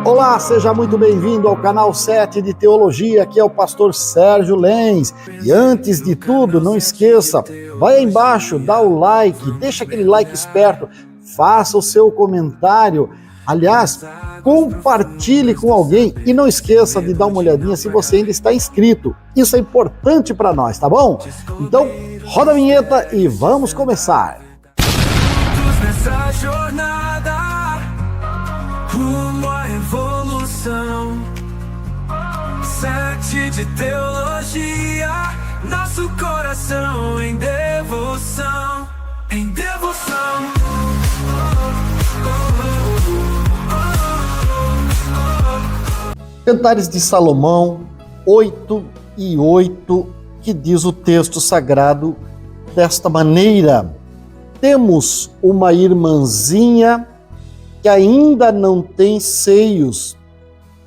Olá, seja muito bem-vindo ao canal 7 de Teologia, aqui é o pastor Sérgio Lenz. E antes de tudo, não esqueça, vai aí embaixo, dá o like, deixa aquele like esperto, faça o seu comentário. Aliás, compartilhe com alguém e não esqueça de dar uma olhadinha se você ainda está inscrito. Isso é importante para nós, tá bom? Então, roda a vinheta e vamos começar. Nessa jornada rumo à evolução, 7 de teologia, nosso coração em devoção, em devoção. Cantares de Salomão 8:8, que diz o texto sagrado desta maneira: temos uma irmãzinha que ainda não tem seios.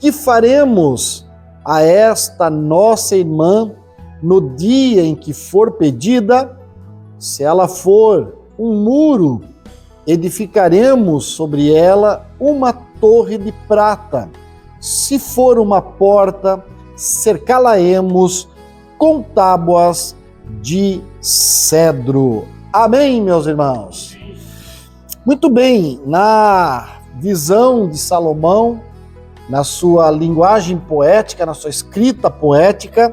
Que faremos a esta nossa irmã no dia em que for pedida? Se ela for um muro, edificaremos sobre ela uma torre de prata. Se for uma porta, cercá-la-emos com tábuas de cedro. Amém, meus irmãos? Muito bem, na visão de Salomão, na sua linguagem poética, na sua escrita poética,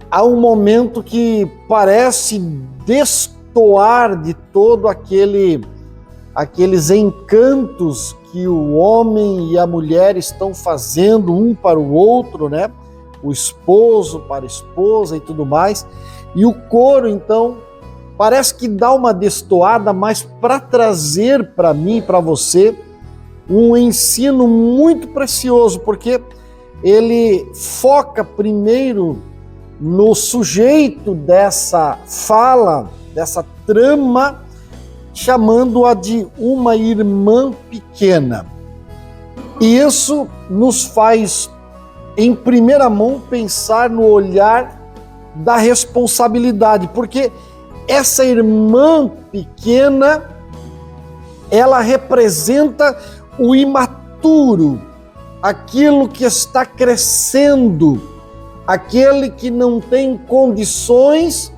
há um momento que parece destoar de todo aqueles encantos que o homem e a mulher estão fazendo um para o outro, né? O esposo para a esposa e tudo mais. E o coro, então, parece que dá uma destoada, mas para trazer para mim e para você um ensino muito precioso, porque ele foca primeiro no sujeito dessa fala, dessa trama, chamando-a de uma irmã pequena. E isso nos faz, em primeira mão, pensar no olhar da responsabilidade, porque essa irmã pequena, ela representa o imaturo, aquilo que está crescendo, aquele que não tem condições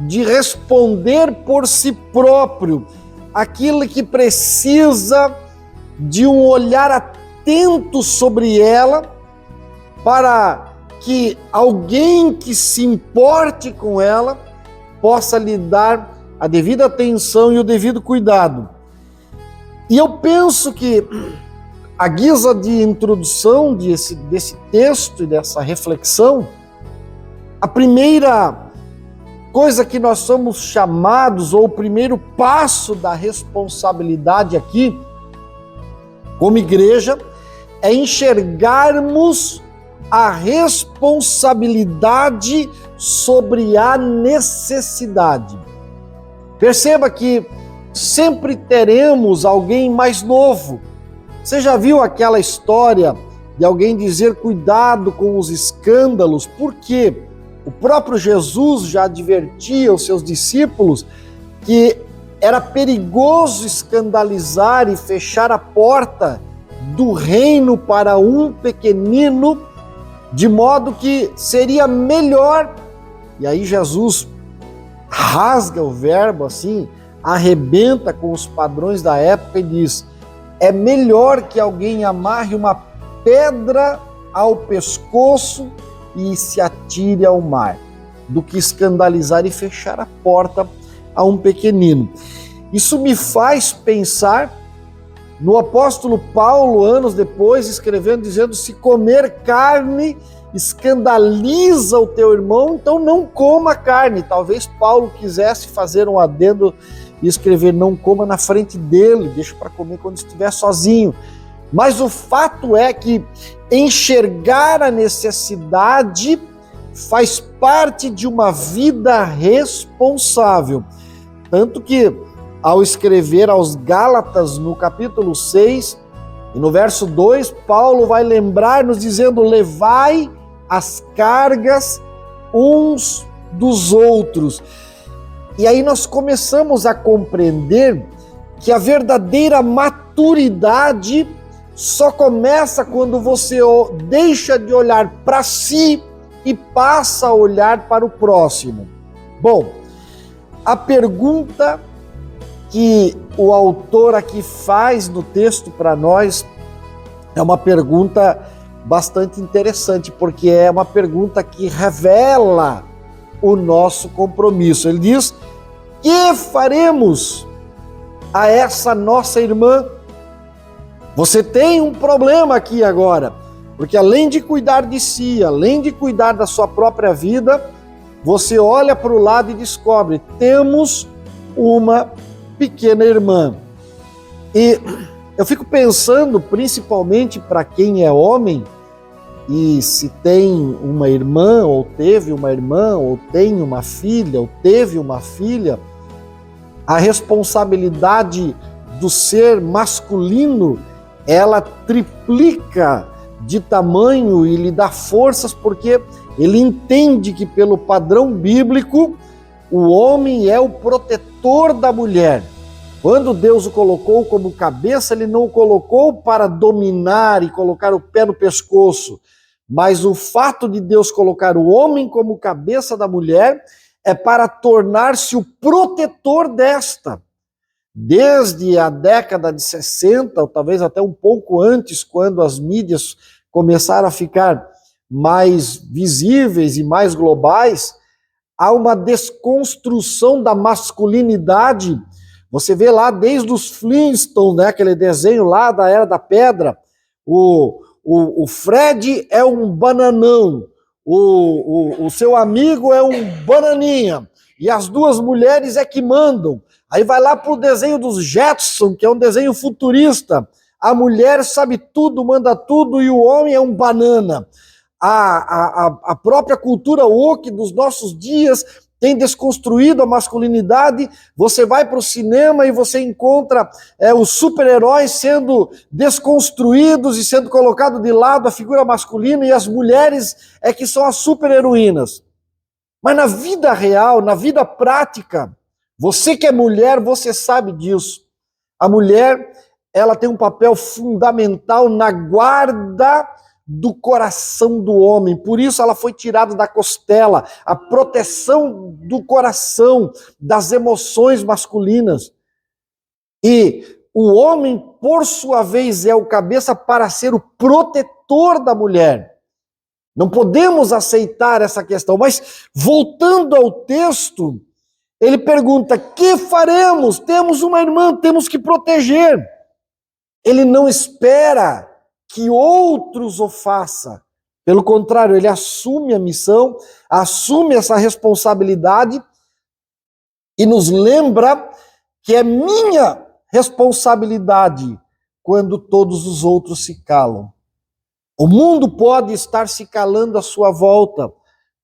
de responder por si próprio, aquele que precisa de um olhar atento sobre ela para que alguém que se importe com ela possa lhe dar a devida atenção e o devido cuidado. E eu penso que, à guisa de introdução desse texto e dessa reflexão, a primeira coisa que nós somos chamados, ou o primeiro passo da responsabilidade aqui, como igreja, é enxergarmos a responsabilidade sobre a necessidade. Perceba que sempre teremos alguém mais novo. Você já viu aquela história de alguém dizer cuidado com os escândalos? Por quê? O próprio Jesus já advertia os seus discípulos que era perigoso escandalizar e fechar a porta do reino para um pequenino, de modo que seria melhor. E aí Jesus rasga o verbo assim, arrebenta com os padrões da época e diz: é melhor que alguém amarre uma pedra ao pescoço e se atire ao mar, do que escandalizar e fechar a porta a um pequenino. Isso me faz pensar no apóstolo Paulo, anos depois, escrevendo, dizendo: se comer carne escandaliza o teu irmão, então não coma carne. Talvez Paulo quisesse fazer um adendo e escrever: não coma na frente dele, deixa para comer quando estiver sozinho. Mas o fato é que enxergar a necessidade faz parte de uma vida responsável. Tanto que, ao escrever aos Gálatas, no capítulo 6, e no verso 2, Paulo vai lembrar-nos dizendo: levai as cargas uns dos outros. E aí nós começamos a compreender que a verdadeira maturidade só começa quando você deixa de olhar para si e passa a olhar para o próximo. Bom, a pergunta que o autor aqui faz no texto para nós é uma pergunta bastante interessante, porque é uma pergunta que revela o nosso compromisso. Ele diz: que faremos a essa nossa irmã? Você tem um problema aqui agora, porque além de cuidar de si, além de cuidar da sua própria vida, você olha para o lado e descobre: temos uma pequena irmã. E eu fico pensando, principalmente para quem é homem, e se tem uma irmã, ou teve uma irmã, ou tem uma filha, ou teve uma filha, a responsabilidade do ser masculino, ela triplica de tamanho e lhe dá forças, porque ele entende que, pelo padrão bíblico, o homem é o protetor da mulher. Quando Deus o colocou como cabeça, ele não o colocou para dominar e colocar o pé no pescoço, mas o fato de Deus colocar o homem como cabeça da mulher é para tornar-se o protetor desta. Desde a década de 60, ou talvez até um pouco antes, quando as mídias começaram a ficar mais visíveis e mais globais, há uma desconstrução da masculinidade. Você vê lá desde os Flintstones, né, aquele desenho lá da Era da Pedra, o Fred é um bananão, o seu amigo é um bananinha, e as duas mulheres é que mandam. Aí vai lá para o desenho dos Jetson, que é um desenho futurista. A mulher sabe tudo, manda tudo, e o homem é um banana. A própria cultura woke dos nossos dias tem desconstruído a masculinidade. Você vai para o cinema e você encontra os super-heróis sendo desconstruídos e sendo colocado de lado a figura masculina, e as mulheres é que são as super-heroínas. Mas na vida real, na vida prática, você que é mulher, você sabe disso. A mulher, ela tem um papel fundamental na guarda do coração do homem. Por isso ela foi tirada da costela, a proteção do coração, das emoções masculinas. E o homem, por sua vez, é o cabeça para ser o protetor da mulher. Não podemos aceitar essa questão. Mas, voltando ao texto, ele pergunta: que faremos? Temos uma irmã, temos que proteger. Ele não espera que outros o façam. Pelo contrário, ele assume a missão, assume essa responsabilidade e nos lembra que é minha responsabilidade quando todos os outros se calam. O mundo pode estar se calando à sua volta.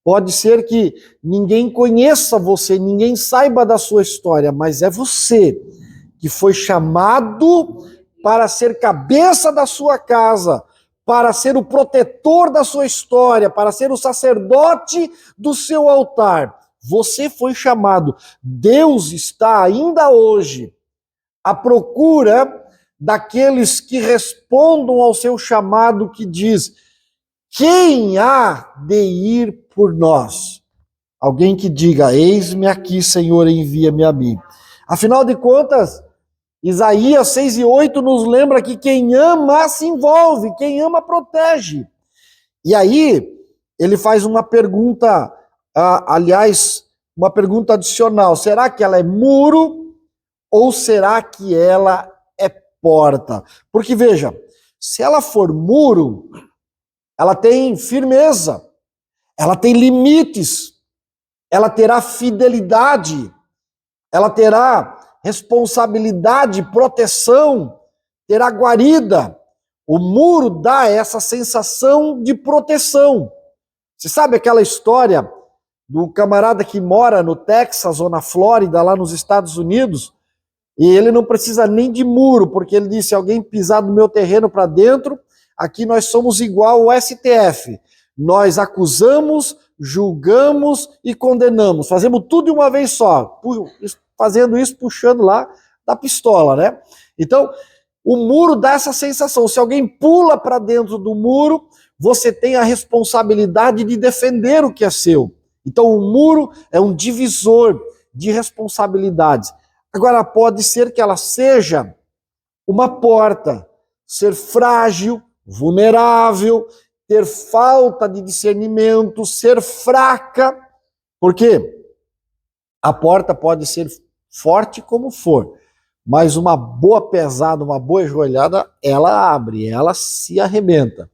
Pode ser que ninguém conheça você, ninguém saiba da sua história, mas é você que foi chamado para ser cabeça da sua casa, para ser o protetor da sua história, para ser o sacerdote do seu altar. Você foi chamado. Deus está ainda hoje à procura daqueles que respondam ao seu chamado, que diz: quem há de ir por nós? Alguém que diga: eis-me aqui, Senhor, envia-me a mim. Afinal de contas, Isaías 6:8 nos lembra que quem ama se envolve, quem ama protege. E aí, ele faz uma pergunta, aliás, uma pergunta adicional: será que ela é muro ou será que ela é porta? Porque veja, se ela for muro, ela tem firmeza, ela tem limites, ela terá fidelidade, ela terá responsabilidade, proteção, terá guarida. O muro dá essa sensação de proteção. Você sabe aquela história do camarada que mora no Texas ou na Flórida, lá nos Estados Unidos, e ele não precisa nem de muro, porque ele disse: alguém pisar no meu terreno para dentro, aqui nós somos igual ao STF. Nós acusamos, julgamos e condenamos. Fazemos tudo de uma vez só. Fazendo isso, puxando lá da pistola, né? Então, o muro dá essa sensação. Se alguém pula para dentro do muro, você tem a responsabilidade de defender o que é seu. Então o muro é um divisor de responsabilidades. Agora pode ser que ela seja uma porta, ser frágil, vulnerável, ter falta de discernimento, ser fraca. Por quê? A porta pode ser forte como for, mas uma boa pesada, uma boa joelhada, ela abre, ela se arrebenta.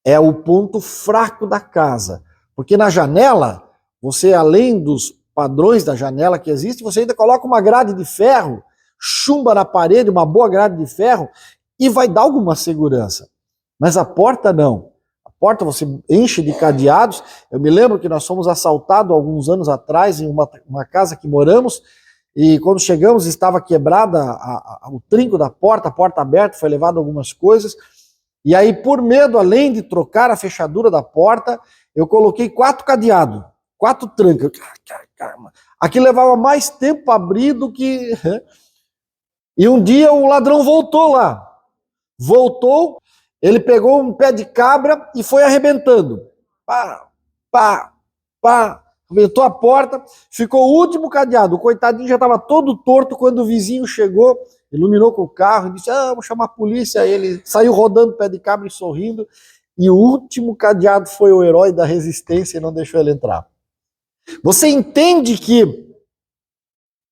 É o ponto fraco da casa. Porque na janela, você, além dos padrões da janela que existe, você ainda coloca uma grade de ferro, chumba na parede, uma boa grade de ferro, e vai dar alguma segurança. Mas a porta não. A porta você enche de cadeados. Eu me lembro que nós fomos assaltados alguns anos atrás em uma casa que moramos, e quando chegamos estava quebrada o trinco da porta, a porta aberta, foi levado algumas coisas. E aí, por medo, além de trocar a fechadura da porta, eu coloquei 4 cadeados, 4 trancas. Aqui levava mais tempo para abrir do que... E um dia o ladrão voltou lá. Voltou, ele pegou um pé de cabra e foi arrebentando. Pá, pá, pá. Arrebentou a porta, ficou o último cadeado. O coitadinho já estava todo torto quando o vizinho chegou, iluminou com o carro e disse, vou chamar a polícia. Aí ele saiu rodando pé de cabra e sorrindo. E o último cadeado foi o herói da resistência e não deixou ele entrar. Você entende que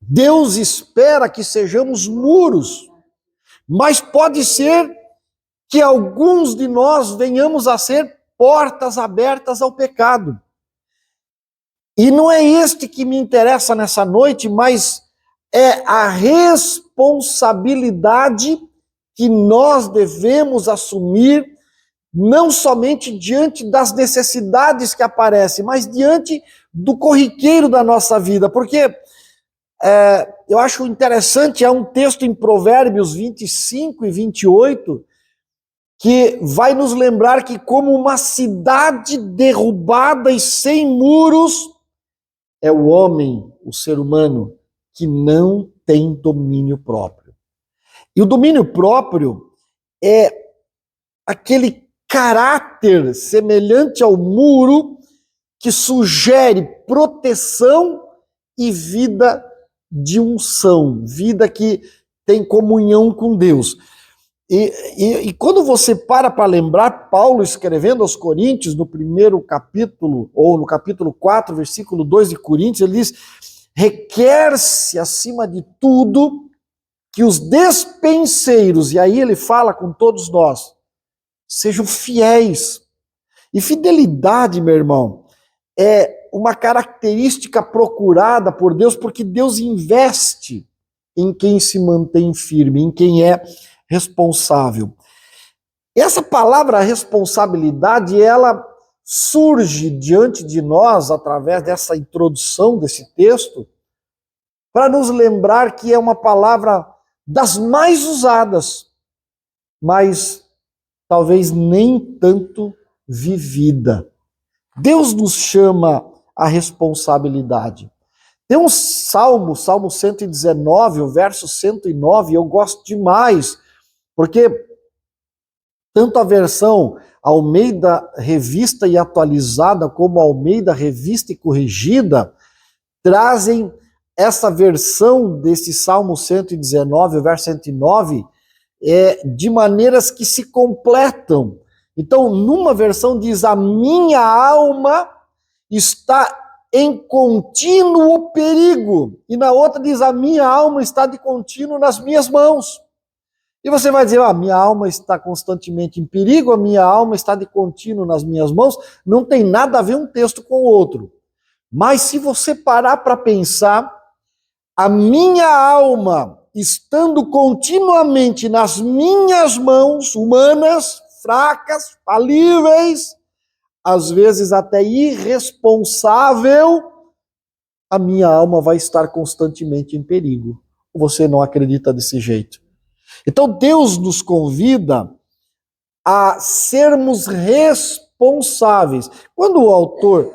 Deus espera que sejamos muros, mas pode ser que alguns de nós venhamos a ser portas abertas ao pecado. E não é este que me interessa nessa noite, mas é a responsabilidade que nós devemos assumir, não somente diante das necessidades que aparecem, mas diante do corriqueiro da nossa vida. Porque eu acho interessante, há um texto em Provérbios 25 e 28, que vai nos lembrar que como uma cidade derrubada e sem muros, é o homem, o ser humano, que não tem domínio próprio. E o domínio próprio é aquele caráter semelhante ao muro que sugere proteção e vida de unção, vida que tem comunhão com Deus. E quando você para lembrar, Paulo escrevendo aos Coríntios, no primeiro capítulo, ou no capítulo 4, versículo 2 de Coríntios, ele diz, requer-se acima de tudo que os despenseiros, e aí ele fala com todos nós, sejam fiéis. E fidelidade, meu irmão, é uma característica procurada por Deus, porque Deus investe em quem se mantém firme, em quem é responsável. Essa palavra responsabilidade, ela surge diante de nós através dessa introdução desse texto, para nos lembrar que é uma palavra das mais usadas, mas talvez nem tanto vivida. Deus nos chama à responsabilidade. Tem um salmo, Salmo 119, o verso 109, eu gosto demais, porque tanto a versão Almeida Revista e Atualizada, como a Almeida Revista e Corrigida, trazem essa versão desse Salmo 119, o verso 109, de maneiras que se completam. Então, numa versão diz, a minha alma está em contínuo perigo. E na outra diz, a minha alma está de contínuo nas minhas mãos. E você vai dizer, minha alma está constantemente em perigo, a minha alma está de contínuo nas minhas mãos. Não tem nada a ver um texto com o outro. Mas se você parar para pensar, a minha alma estando continuamente nas minhas mãos, humanas, fracas, falíveis, às vezes até irresponsável, a minha alma vai estar constantemente em perigo. Você não acredita desse jeito? Então Deus nos convida a sermos responsáveis. Quando o autor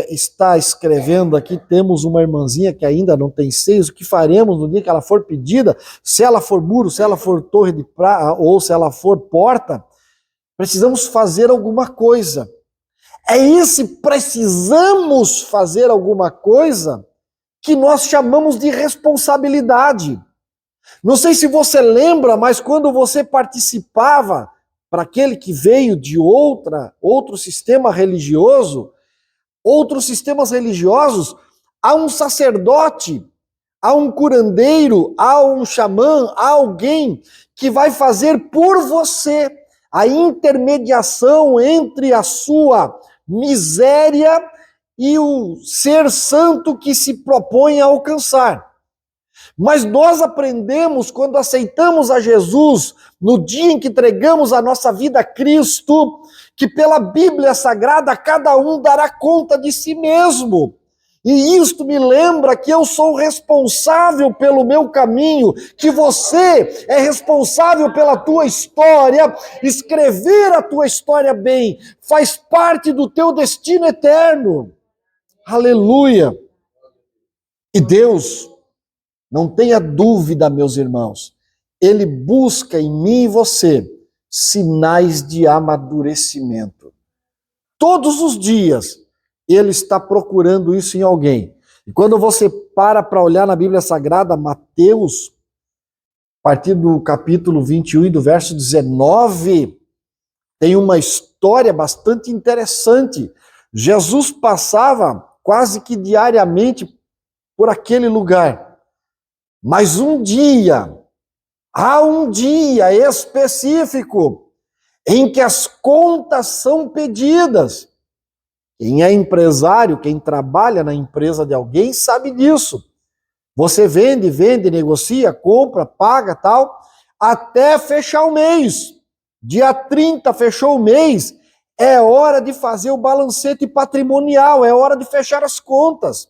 está escrevendo aqui, temos uma irmãzinha que ainda não tem seios, o que faremos no dia que ela for pedida? Se ela for muro, se ela for torre de prata, ou se ela for porta, precisamos fazer alguma coisa. É esse precisamos fazer alguma coisa que nós chamamos de responsabilidade. Não sei se você lembra, mas quando você participava, para aquele que veio de outro sistema religioso, outros sistemas religiosos, há um sacerdote, há um curandeiro, há um xamã, há alguém que vai fazer por você a intermediação entre a sua miséria e o ser santo que se propõe a alcançar. Mas nós aprendemos, quando aceitamos a Jesus, no dia em que entregamos a nossa vida a Cristo, que pela Bíblia Sagrada cada um dará conta de si mesmo. E isto me lembra que eu sou responsável pelo meu caminho, que você é responsável pela tua história. Escrever a tua história bem faz parte do teu destino eterno. Aleluia! E Deus, não tenha dúvida, meus irmãos, Ele busca em mim e você sinais de amadurecimento. Todos os dias, Ele está procurando isso em alguém. E quando você para olhar na Bíblia Sagrada, Mateus, a partir do capítulo 21 e do verso 19, tem uma história bastante interessante. Jesus passava quase que diariamente por aquele lugar. Mas há um dia específico em que as contas são pedidas. Quem é empresário, quem trabalha na empresa de alguém, sabe disso. Você vende, negocia, compra, paga, tal, até fechar o mês. Dia 30 fechou o mês, é hora de fazer o balancete patrimonial, é hora de fechar as contas.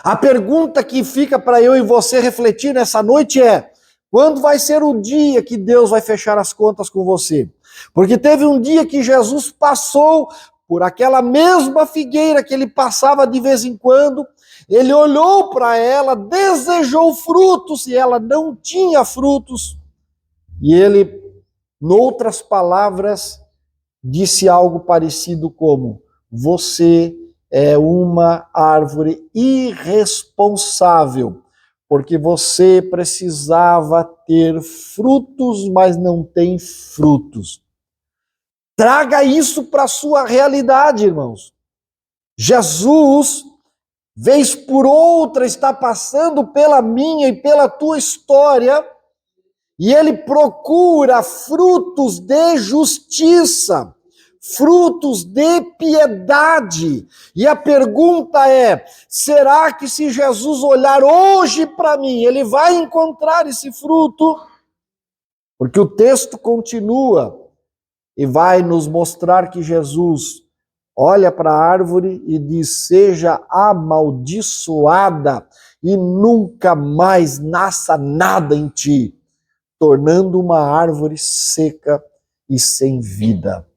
A pergunta que fica para eu e você refletir nessa noite é: quando vai ser o dia que Deus vai fechar as contas com você? Porque teve um dia que Jesus passou por aquela mesma figueira que ele passava de vez em quando, ele olhou para ela, desejou frutos e ela não tinha frutos. E ele, noutras palavras, disse algo parecido como: você é uma árvore irresponsável, porque você precisava ter frutos, mas não tem frutos. Traga isso para a sua realidade, irmãos. Jesus, vez por outra, está passando pela minha e pela tua história, e ele procura frutos de justiça, frutos de piedade. E a pergunta é: será que se Jesus olhar hoje para mim, ele vai encontrar esse fruto? Porque o texto continua e vai nos mostrar que Jesus olha para a árvore e diz: seja amaldiçoada e nunca mais nasça nada em ti, tornando uma árvore seca e sem vida.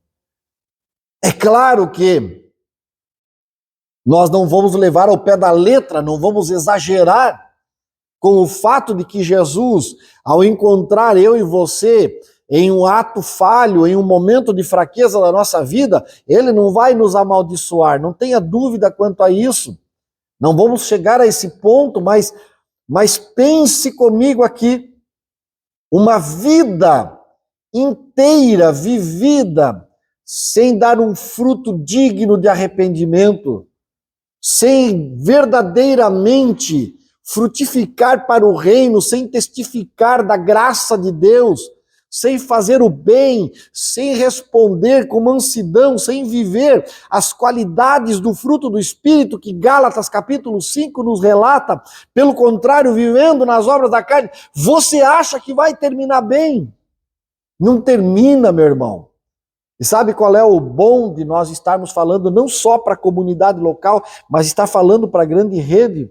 É claro que nós não vamos levar ao pé da letra, não vamos exagerar com o fato de que Jesus, ao encontrar eu e você em um ato falho, em um momento de fraqueza da nossa vida, ele não vai nos amaldiçoar, não tenha dúvida quanto a isso. Não vamos chegar a esse ponto, mas pense comigo aqui, uma vida inteira vivida sem dar um fruto digno de arrependimento, sem verdadeiramente frutificar para o reino, sem testificar da graça de Deus, sem fazer o bem, sem responder com mansidão, sem viver as qualidades do fruto do Espírito que Gálatas capítulo 5 nos relata, pelo contrário, vivendo nas obras da carne, você acha que vai terminar bem? Não termina, meu irmão. E sabe qual é o bom de nós estarmos falando não só para a comunidade local, mas estar falando para a grande rede?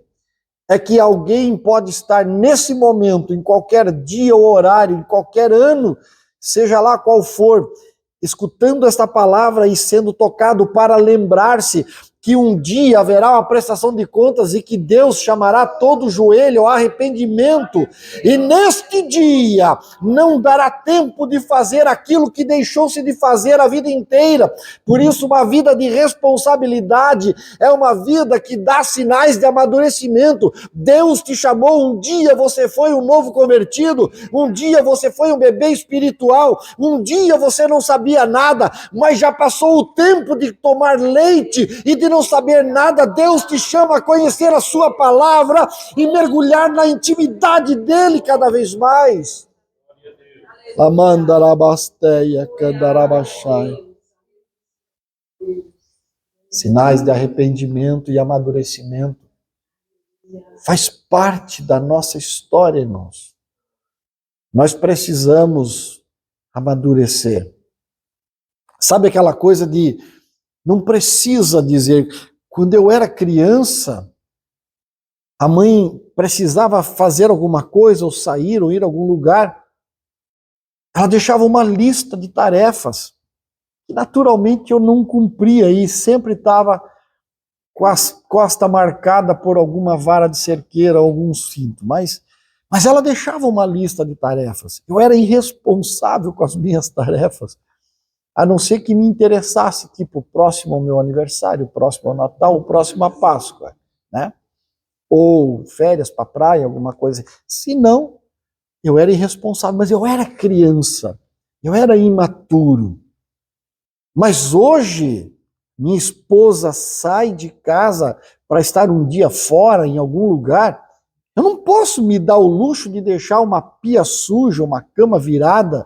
É que alguém pode estar nesse momento, em qualquer dia ou horário, em qualquer ano, seja lá qual for, escutando esta palavra e sendo tocado para lembrar-se que um dia haverá uma prestação de contas e que Deus chamará todo joelho ao arrependimento, e neste dia não dará tempo de fazer aquilo que deixou-se de fazer a vida inteira. Por isso, uma vida de responsabilidade é uma vida que dá sinais de amadurecimento. Deus te chamou, um dia você foi um novo convertido, um dia você foi um bebê espiritual, um dia você não sabia nada, mas já passou o tempo de tomar leite e de não saber nada. Deus te chama a conhecer a sua palavra e mergulhar na intimidade dele cada vez mais. Amandarabasteia, candarabachai. Sinais de arrependimento e amadurecimento faz parte da nossa história, irmãos. Nós precisamos amadurecer. Sabe aquela coisa de não precisa dizer, quando eu era criança, a mãe precisava fazer alguma coisa, ou sair, ou ir a algum lugar, ela deixava uma lista de tarefas, que naturalmente eu não cumpria, e sempre estava com a costa marcada por alguma vara de cerqueira, algum cinto, mas ela deixava uma lista de tarefas. Eu era irresponsável com as minhas tarefas, a não ser que me interessasse, tipo, próximo ao meu aniversário, próximo ao Natal, próximo à Páscoa, né? Ou férias para praia, alguma coisa. Se não, eu era irresponsável, mas eu era criança, eu era imaturo. Mas hoje, minha esposa sai de casa para estar um dia fora, em algum lugar, eu não posso me dar o luxo de deixar uma pia suja, uma cama virada,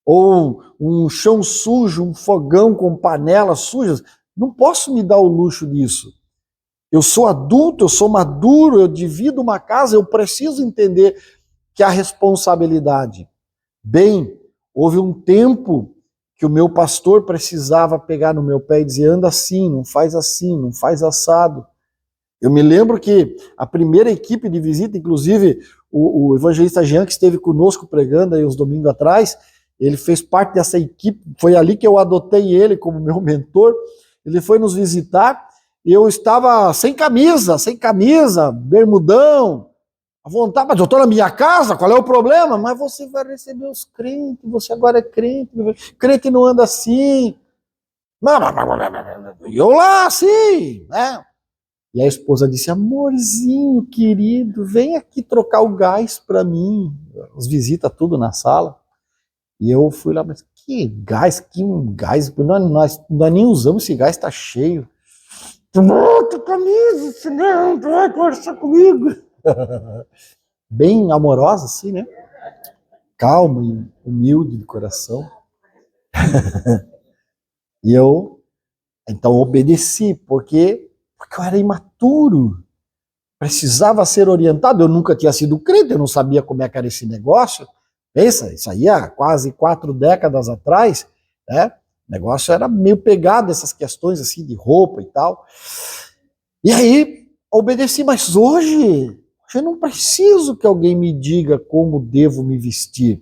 ou um chão sujo, um fogão com panelas sujas. Não posso me dar o luxo disso. Eu sou adulto, eu sou maduro, eu divido uma casa, eu preciso entender que há responsabilidade. Bem, houve um tempo que o meu pastor precisava pegar no meu pé e dizer, anda assim, não faz assado. Eu me lembro que a primeira equipe de visita, inclusive o evangelista Jean, que esteve conosco pregando aí uns domingos atrás, ele fez parte dessa equipe, foi ali que eu adotei ele como meu mentor. Ele foi nos visitar e eu estava sem camisa, bermudão, à vontade, mas eu estou na minha casa, qual é o problema? Mas você vai receber os crentes, você agora é crente, crente não anda assim. E eu lá assim, né? E a esposa disse, amorzinho querido, vem aqui trocar o gás para mim. Os visita tudo na sala. E eu fui lá, mas que gás, nós nem usamos esse gás, está cheio. Bota camisa, senão tu vai conversar comigo. Bem amorosa assim, né? Calma e humilde de coração. E eu, então, obedeci, porque eu era imaturo. Precisava ser orientado. Eu nunca tinha sido crente, eu não sabia como é que era esse negócio. Pensa, isso aí há quase 4 décadas atrás, né? O negócio era meio pegado, essas questões assim de roupa e tal. E aí, obedeci, mas hoje eu não preciso que alguém me diga como devo me vestir.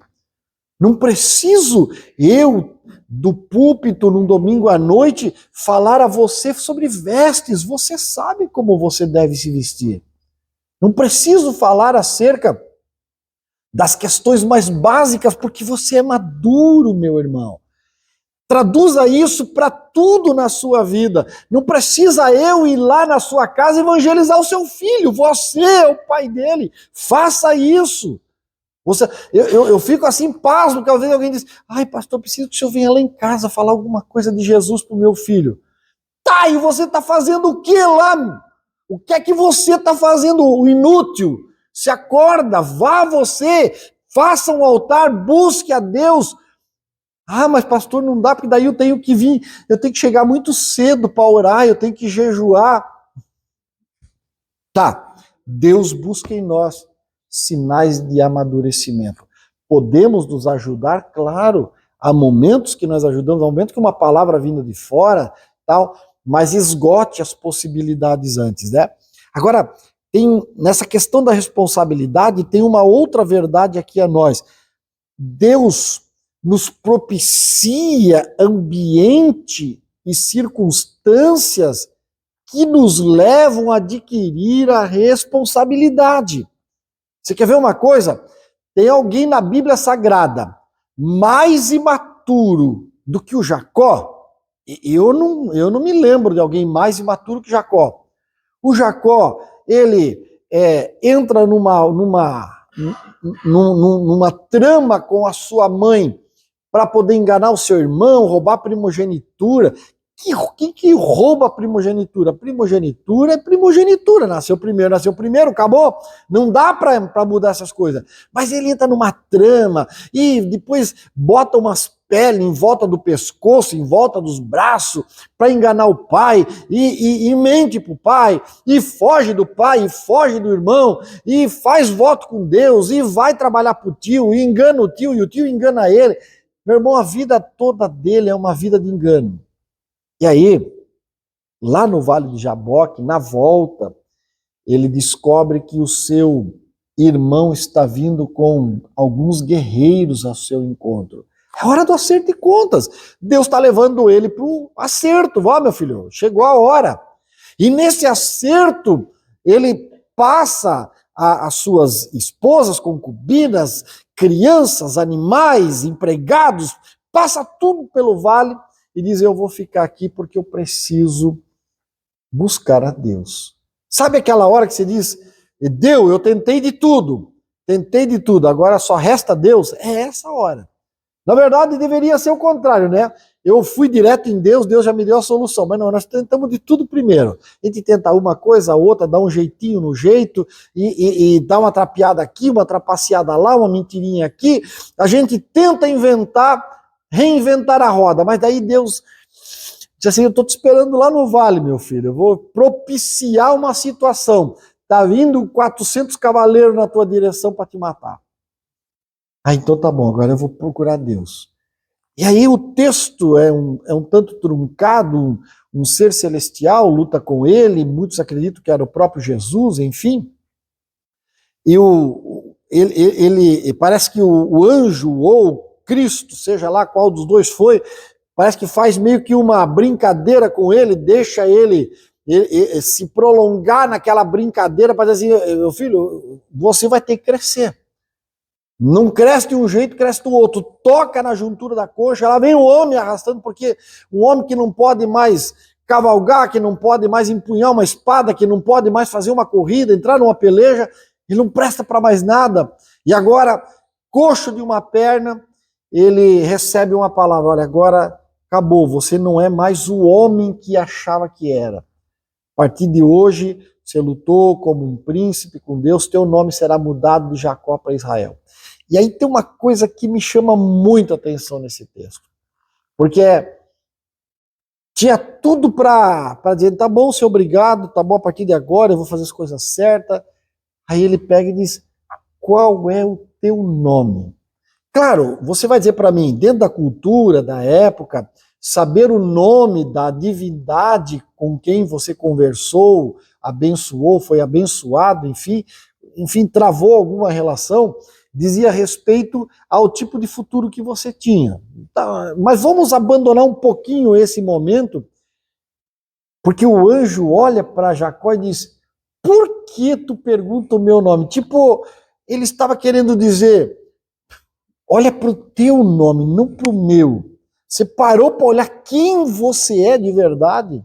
Não preciso eu, do púlpito, num domingo à noite, falar a você sobre vestes. Você sabe como você deve se vestir. Não preciso falar acerca das questões mais básicas, porque você é maduro, meu irmão. Traduza isso para tudo na sua vida. Não precisa eu ir lá na sua casa evangelizar o seu filho. Você é o pai dele. Faça isso. Eu fico assim, pasmo, que às vezes alguém diz, ai pastor, preciso que o senhor venha lá em casa falar alguma coisa de Jesus para o meu filho. Tá, e você está fazendo o que lá? O que é que você está fazendo, o inútil? Se acorda, vá você, faça um altar, busque a Deus. Ah, mas pastor, não dá, porque daí eu tenho que vir, eu tenho que chegar muito cedo para orar, eu tenho que jejuar. Tá, Deus busca em nós sinais de amadurecimento. Podemos nos ajudar, claro, há momentos que nós ajudamos, há momentos que uma palavra vinda de fora, tal, mas esgote as possibilidades antes, né? Agora, nessa questão da responsabilidade, tem uma outra verdade aqui a nós. Deus nos propicia ambiente e circunstâncias que nos levam a adquirir a responsabilidade. Você quer ver uma coisa? Tem alguém na Bíblia Sagrada mais imaturo do que o Jacó? Eu não me lembro de alguém mais imaturo que Jacó. O Jacó, ele entra numa trama com a sua mãe para poder enganar o seu irmão, roubar a primogenitura. Que rouba a primogenitura? Primogenitura é primogenitura. Nasceu primeiro, acabou. Não dá para mudar essas coisas. Mas ele entra numa trama e depois bota umas peles em volta do pescoço, em volta dos braços, para enganar o pai, e mente para o pai, e foge do pai, e foge do irmão, e faz voto com Deus, e vai trabalhar para o tio, e engana o tio, e o tio engana ele. Meu irmão, a vida toda dele é uma vida de engano. E aí, lá no Vale de Jaboque, na volta, ele descobre que o seu irmão está vindo com alguns guerreiros ao seu encontro. É hora do acerto de contas. Deus está levando ele para o acerto. Ó, meu filho, chegou a hora. E nesse acerto, ele passa as suas esposas, concubinas, crianças, animais, empregados, passa tudo pelo vale e diz: eu vou ficar aqui porque eu preciso buscar a Deus. Sabe aquela hora que você diz: Deus, eu tentei de tudo, agora só resta Deus? É essa hora. Na verdade, deveria ser o contrário, né? Eu fui direto em Deus, Deus já me deu a solução. Mas não, nós tentamos de tudo primeiro. A gente tenta uma coisa, a outra, dá um jeitinho no jeito, e dá uma trapeada aqui, uma trapaceada lá, uma mentirinha aqui. A gente tenta reinventar a roda, mas daí Deus diz assim: eu estou te esperando lá no vale, meu filho, eu vou propiciar uma situação. Tá vindo 400 cavaleiros na tua direção para te matar. Ah, então tá bom, agora eu vou procurar Deus. E aí o texto é um tanto truncado, um ser celestial luta com ele, muitos acreditam que era o próprio Jesus, enfim. E ele parece que o anjo ou Cristo, seja lá qual dos dois foi, parece que faz meio que uma brincadeira com ele, deixa ele se prolongar naquela brincadeira para dizer assim: meu filho, você vai ter que crescer. Não cresce de um jeito, cresce do outro. Toca na juntura da coxa, lá vem o homem arrastando, porque um homem que não pode mais cavalgar, que não pode mais empunhar uma espada, que não pode mais fazer uma corrida, entrar numa peleja, ele não presta para mais nada. E agora, coxo de uma perna, ele recebe uma palavra: olha, agora acabou, você não é mais o homem que achava que era. A partir de hoje, você lutou como um príncipe com Deus, teu nome será mudado de Jacó para Israel. E aí tem uma coisa que me chama muito a atenção nesse texto. Porque tinha tudo para dizer: tá bom, seu obrigado, tá bom, a partir de agora eu vou fazer as coisas certas. Aí ele pega e diz: qual é o teu nome? Claro, você vai dizer para mim, dentro da cultura, da época, saber o nome da divindade com quem você conversou, abençoou, foi abençoado, enfim, travou alguma relação, dizia respeito ao tipo de futuro que você tinha. Tá, mas vamos abandonar um pouquinho esse momento, porque o anjo olha para Jacó e diz: por que tu pergunta o meu nome? Tipo, ele estava querendo dizer: olha para o teu nome, não para o meu. Você parou para olhar quem você é de verdade?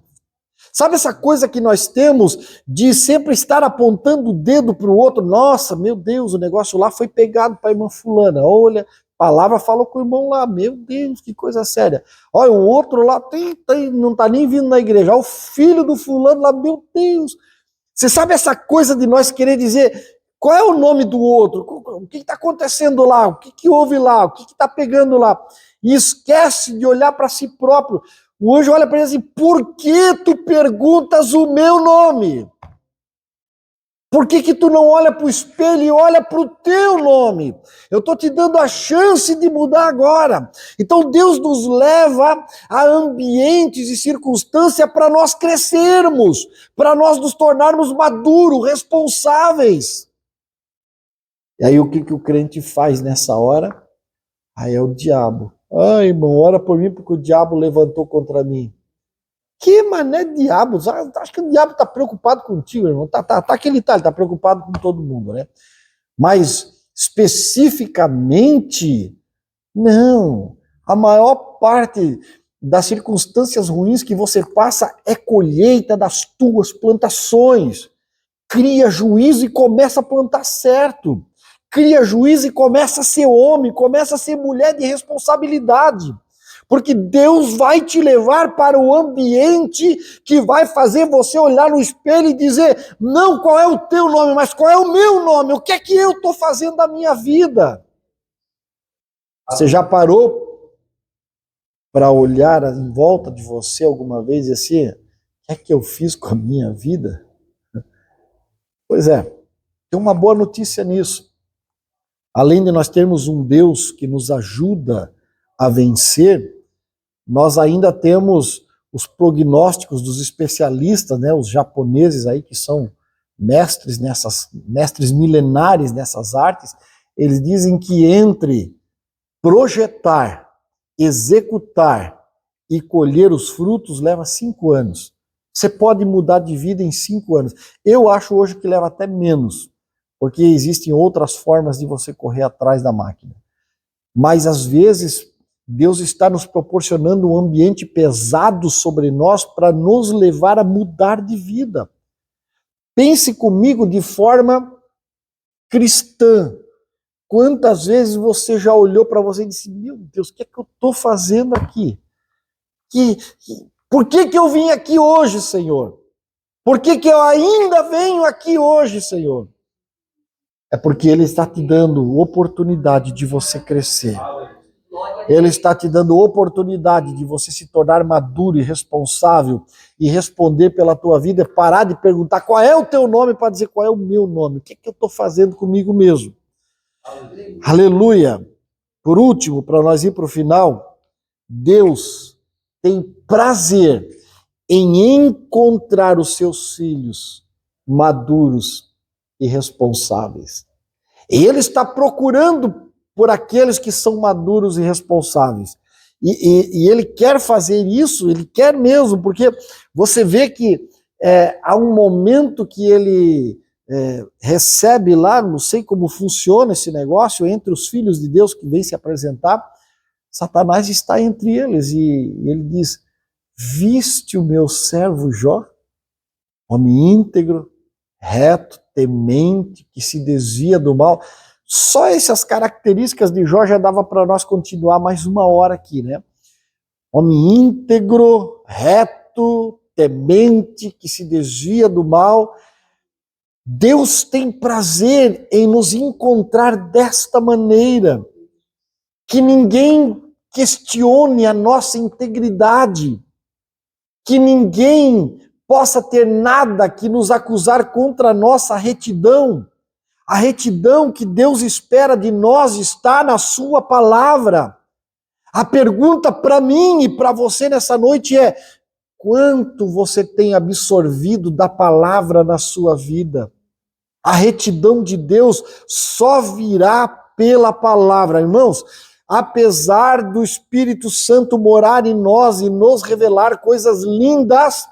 Sabe essa coisa que nós temos de sempre estar apontando o dedo para o outro? Nossa, meu Deus, o negócio lá foi pegado para a irmã fulana. Olha, a palavra falou com o irmão lá. Meu Deus, que coisa séria. Olha, o outro lá não está nem vindo na igreja. Olha, o filho do fulano lá, meu Deus. Você sabe essa coisa de nós querer dizer qual é o nome do outro? O que está acontecendo lá? O que houve lá? O que está pegando lá? E esquece de olhar para si próprio. O anjo olha para ele assim: por que tu perguntas o meu nome? Por que tu não olha para o espelho e olha para o teu nome? Eu estou te dando a chance de mudar agora. Então Deus nos leva a ambientes e circunstâncias para nós crescermos, para nós nos tornarmos maduros, responsáveis. E aí o que o crente faz nessa hora? Aí é o diabo. Ai, irmão, ora por mim porque o diabo levantou contra mim. Que mané diabo? Acho que o diabo está preocupado contigo, irmão. Tá que ele está preocupado com todo mundo, né? Mas especificamente, não. A maior parte das circunstâncias ruins que você passa é colheita das tuas plantações. Cria juízo e começa a plantar certo. Cria juízo e começa a ser homem, começa a ser mulher de responsabilidade. Porque Deus vai te levar para o ambiente que vai fazer você olhar no espelho e dizer, não qual é o teu nome, mas qual é o meu nome, o que é que eu estou fazendo da minha vida? Você já parou para olhar em volta de você alguma vez e assim, o que é que eu fiz com a minha vida? Pois é, tem uma boa notícia nisso. Além de nós termos um Deus que nos ajuda a vencer, nós ainda temos os prognósticos dos especialistas, né, os japoneses aí que são mestres milenares nessas artes. Eles dizem que entre projetar, executar e colher os frutos leva 5 anos. Você pode mudar de vida em 5 anos. Eu acho hoje que leva até menos, porque existem outras formas de você correr atrás da máquina. Mas às vezes Deus está nos proporcionando um ambiente pesado sobre nós para nos levar a mudar de vida. Pense comigo de forma cristã. Quantas vezes você já olhou para você e disse, meu Deus, o que é que eu estou fazendo aqui? Por que eu vim aqui hoje, Senhor? Por que eu ainda venho aqui hoje, Senhor? É porque Ele está te dando oportunidade de você crescer. Ele está te dando oportunidade de você se tornar maduro e responsável e responder pela tua vida, parar de perguntar qual é o teu nome para dizer qual é o meu nome. O que é que eu estou fazendo comigo mesmo? Aleluia! Por último, para nós ir para o final, Deus tem prazer em encontrar os seus filhos maduros e responsáveis. Ele está procurando por aqueles que são maduros e responsáveis. E ele quer fazer isso, ele quer mesmo, porque você vê que há um momento que ele recebe lá, não sei como funciona esse negócio, entre os filhos de Deus que vêm se apresentar, Satanás está entre eles e ele diz, viste o meu servo Jó, homem íntegro, reto, temente, que se desvia do mal. Só essas características de Jó já dava para nós continuar mais 1 hora aqui, né? Homem íntegro, reto, temente, que se desvia do mal. Deus tem prazer em nos encontrar desta maneira, que ninguém questione a nossa integridade, que ninguém possa ter nada que nos acusar contra a nossa retidão. A retidão que Deus espera de nós está na sua palavra. A pergunta para mim e para você nessa noite é, quanto você tem absorvido da palavra na sua vida? A retidão de Deus só virá pela palavra. Irmãos, apesar do Espírito Santo morar em nós e nos revelar coisas lindas,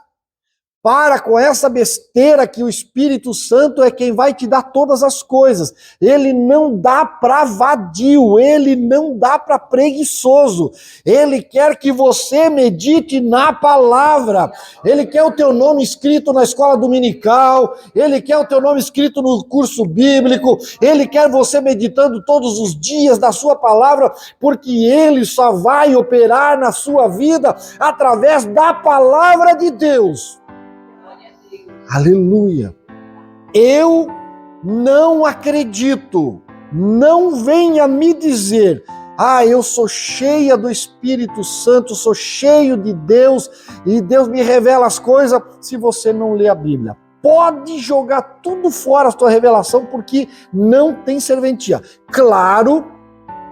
para com essa besteira que o Espírito Santo é quem vai te dar todas as coisas. Ele não dá para vadio, ele não dá para preguiçoso. Ele quer que você medite na palavra. Ele quer o teu nome escrito na escola dominical, ele quer o teu nome escrito no curso bíblico, ele quer você meditando todos os dias da sua palavra, porque ele só vai operar na sua vida através da palavra de Deus. Aleluia! Eu não acredito, não venha me dizer, eu sou cheia do Espírito Santo, sou cheio de Deus, e Deus me revela as coisas, se você não lê a Bíblia. Pode jogar tudo fora a tua revelação, porque não tem serventia. Claro,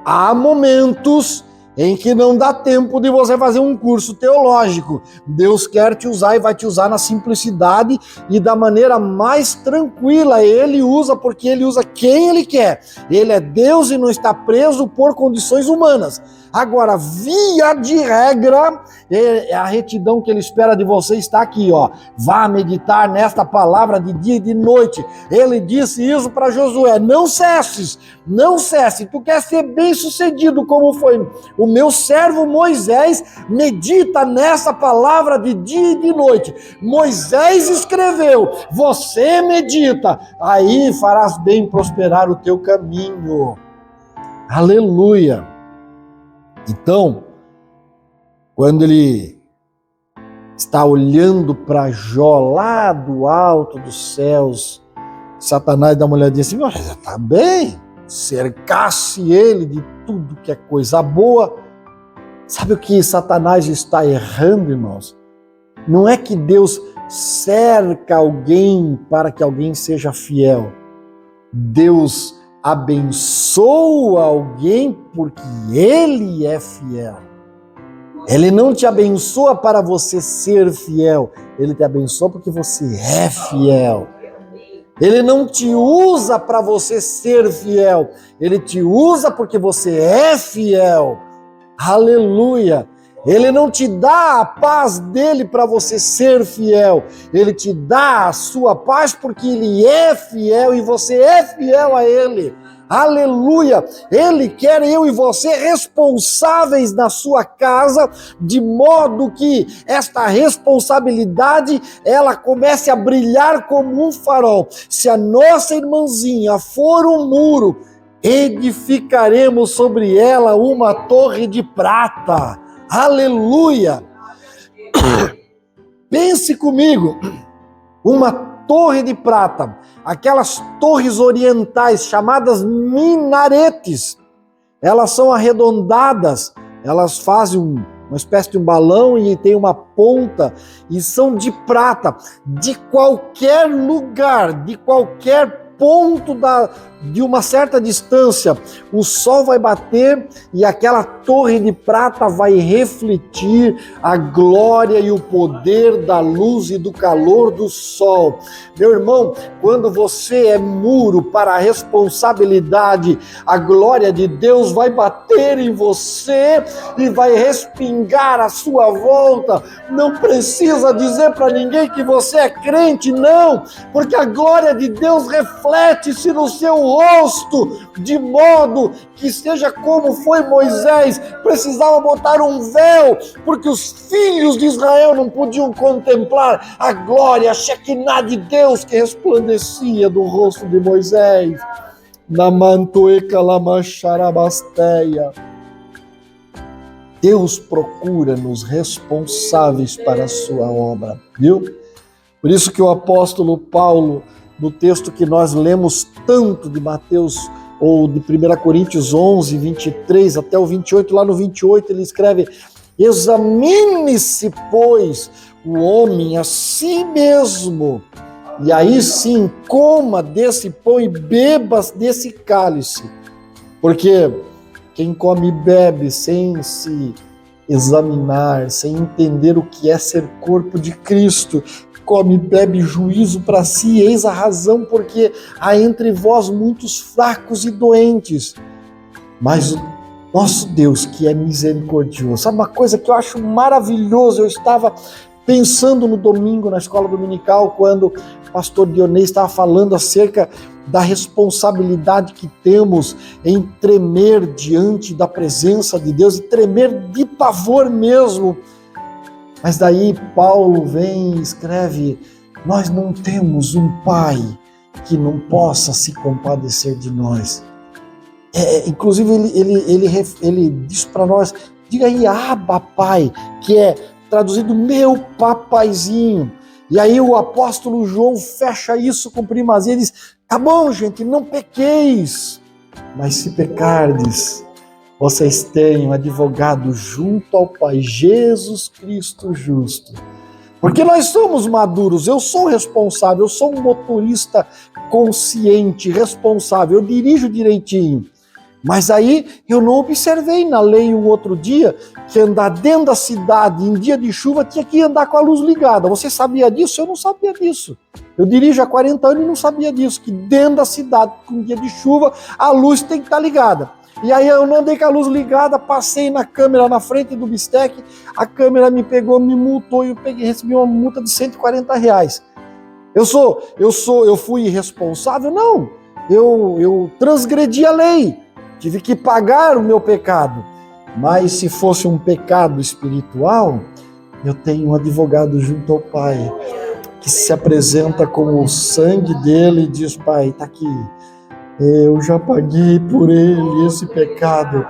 há momentos em que não dá tempo de você fazer um curso teológico. Deus quer te usar e vai te usar na simplicidade e da maneira mais tranquila. Ele usa porque ele usa quem ele quer. Ele é Deus e não está preso por condições humanas. Agora, via de regra, a retidão que ele espera de você está aqui, ó. Vá meditar nesta palavra de dia e de noite. Ele disse isso para Josué: não cesses, não cesse. Tu quer ser bem sucedido como foi o meu servo Moisés, medita nessa palavra de dia e de noite. Moisés escreveu, você medita, aí farás bem prosperar o teu caminho. Aleluia! Então, quando ele está olhando para Jó lá do alto dos céus, Satanás dá uma olhadinha assim: mas está bem, cercasse ele de tudo que é coisa boa. Sabe o que Satanás está errando, irmãos? Não é que Deus cerca alguém para que alguém seja fiel. Deus abençoa alguém porque ele é fiel. Ele não te abençoa para você ser fiel, ele te abençoa porque você é fiel. Ele não te usa para você ser fiel, ele te usa porque você é fiel. Aleluia! Ele não te dá a paz dele para você ser fiel. Ele te dá a sua paz porque ele é fiel e você é fiel a ele. Aleluia! Ele quer eu e você responsáveis na sua casa, de modo que esta responsabilidade ela comece a brilhar como um farol. Se a nossa irmãzinha for um muro, edificaremos sobre ela uma torre de prata. Aleluia! Pense comigo, uma torre de prata, aquelas torres orientais chamadas minaretes, elas são arredondadas, elas fazem uma espécie de um balão e tem uma ponta e são de prata. De qualquer lugar, de qualquer ponto de uma certa distância, o sol vai bater e aquela torre de prata vai refletir a glória e o poder da luz e do calor do sol. Meu irmão, quando você é muro para a responsabilidade, a glória de Deus vai bater em você e vai respingar à sua volta. Não precisa dizer para ninguém que você é crente, não, porque a glória de Deus reflete-se no seu rosto, de modo que seja como foi Moisés, precisava botar um véu, porque os filhos de Israel não podiam contemplar a glória, a Shekinah de Deus que resplandecia do rosto de Moisés. Na mantoeca lamacharabasteia. Deus procura-nos responsáveis para a sua obra, viu? Por isso que o apóstolo Paulo, no texto que nós lemos tanto de Mateus, ou de 1 Coríntios 11, 23 até o 28, lá no 28 ele escreve: examine-se, pois, o homem a si mesmo, e aí sim coma desse pão e beba desse cálice, porque quem come e bebe sem se examinar, sem entender o que é ser corpo de Cristo, come e bebe juízo para si. Eis a razão porque há entre vós muitos fracos e doentes. Mas o nosso Deus, que é misericordioso, sabe uma coisa que eu acho maravilhoso? Eu estava pensando no domingo, na escola dominical, quando o pastor Dionês estava falando acerca da responsabilidade que temos em tremer diante da presença de Deus, e tremer de pavor mesmo. Mas daí Paulo vem e escreve: nós não temos um pai que não possa se compadecer de nós. Inclusive ele diz para nós: diga aí Abba Pai, que é traduzido meu papaizinho. E aí o apóstolo João fecha isso com primazia e diz: tá bom, gente, não pequeis, mas se pecardes, vocês têm um advogado junto ao Pai, Jesus Cristo justo. Porque nós somos maduros, eu sou responsável, eu sou um motorista consciente, responsável, eu dirijo direitinho. Mas aí eu não observei na lei o outro dia que andar dentro da cidade em dia de chuva tinha que andar com a luz ligada. Você sabia disso? Eu não sabia disso. Eu dirijo há 40 anos e não sabia disso, que dentro da cidade, com dia de chuva, a luz tem que estar ligada. E aí eu não andei com a luz ligada, passei na câmera na frente do bistec, a câmera me pegou, me multou e recebi uma multa de R$140. Eu fui irresponsável? Não. Eu transgredi a lei. Tive que pagar o meu pecado. Mas se fosse um pecado espiritual, eu tenho um advogado junto ao Pai, que se apresenta com o sangue dele e diz: Pai, está aqui, eu já paguei por ele esse pecado.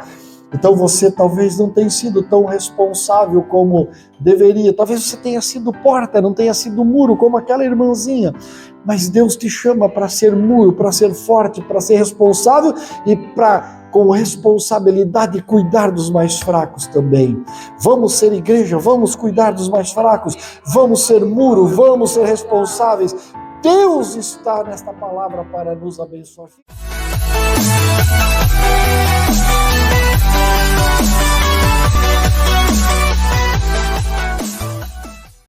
Então você talvez não tenha sido tão responsável como deveria. Talvez você tenha sido porta, não tenha sido muro, como aquela irmãzinha. Mas Deus te chama para ser muro, para ser forte, para ser responsável e para, com responsabilidade, cuidar dos mais fracos também. Vamos ser igreja, vamos cuidar dos mais fracos, vamos ser muro, vamos ser responsáveis. Deus está nesta palavra para nos abençoar.